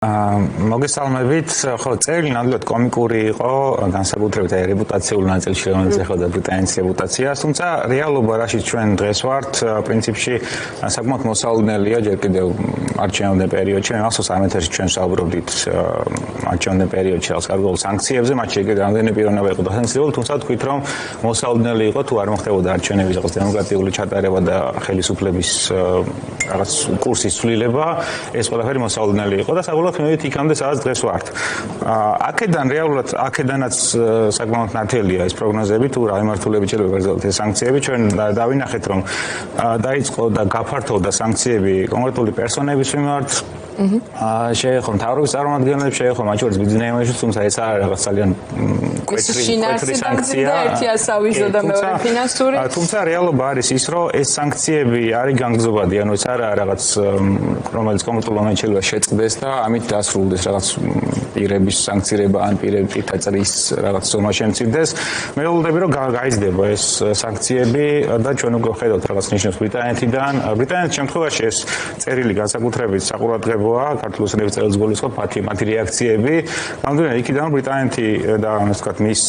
მოგესალმებით, ხო, წერილი ნამდვილად კომიკური იყო, განსაკუთრებით აი რეპუტაციულ ნაწილში, რომელიც ეხება ბრიტანეთის რეპუტაციას, თუმცა რეალობა, რაშიც ჩვენ დღეს ვართ, პრინციპში საკმაოდ მოსალოდნელია, ჯერ კიდევ არჩევნებამდე პერიოდში, მე მახსოვს ამ ეთერში ჩვენ საუბრობდით არჩევნებამდე პერიოდში საკითხულ სანქციებზე, მათ შეიძლება რამდენი პიროვნება იყო დასამცირებელი, თუმცა თქვით, რომ მოსალოდნელი იყო თუ არ მოხდებოდა არჩევნების რაღაც დემოკრატიული ჩატარება და ხელისუფლების რაღაც კურსის ცვლილება, ეს ყველაფერი მოსალოდნელი იყო და საბოლოოდ მივით იქამდე სადაც დღეს ვართ. აქედან რეალურად აქედანაც საკმაოდ ნათელია ეს პროგნოზები თუ რა მიმართულებით შეიძლება ვერძალოთ ეს სანქციები ჩვენ დავინახეთ რომ დაიწყო და გაფართოვდა სანქციები კონკრეტული პერსონების მიმართ შეეხო მთავრობის წარმომადგენლებს შეეხო მათ შორის ბიზნესმენებს თუმცა ეს არის რაღაც ძალიან კვეთრი სანქცია ერთი ასავიზო და მეორე ფინანსური თუმცა რეალობა არის ის რომ ეს სანქციები არის განგრძობადი ანუ ეს არა რაღაც რომელიც კონკრეტულ მომენტში შეიძლება შეწყდეს და ამით დასრულდეს რაღაც პირების სანქცირება ან პირების წრის რაღაც ზომა შემცირდეს მე ველოდები რომ გაიზრდება ეს სანქციები და ჩვენ უკვე ხედავთ რაღაც ნიშნებს ბრიტანეთის შემთხვევაში ეს წერილი განსაკუთრებით საყურადღებოა ქართულ სერიალს გულისხმობ მათი რეაქციები ნამდვილად იქიდან ბრიტანეთი და ასე ვთქვათ მის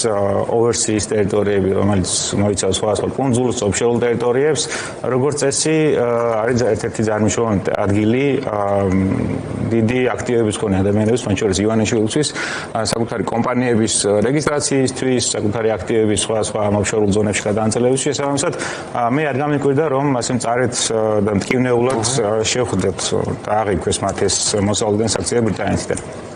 overseas ტერიტორიები რომელიც მოიცავს სხვადასხვა კუნძულს ოფშორულ ტერიტორიებს როგორც წესი არის ერთ-ერთი ძარმიშოვანი ადგილი დიდი აქტივების მქონე ადამიანების მათ შორის ივანიშვილისთვის საკუთარი კომპანიების რეგისტრაციისთვის საკუთარი აქტივების სხვადასხვა ოფშორულ ზონებში გადაანაწილებისთვის შესაბამისად მე არ გამიკვირდა რომ ასე მწარედ და მტკივნეულად შევხვდეთ და აღიქვეს მათ ეს მოსალოდნელი სანქციები ბრიტანეთიდან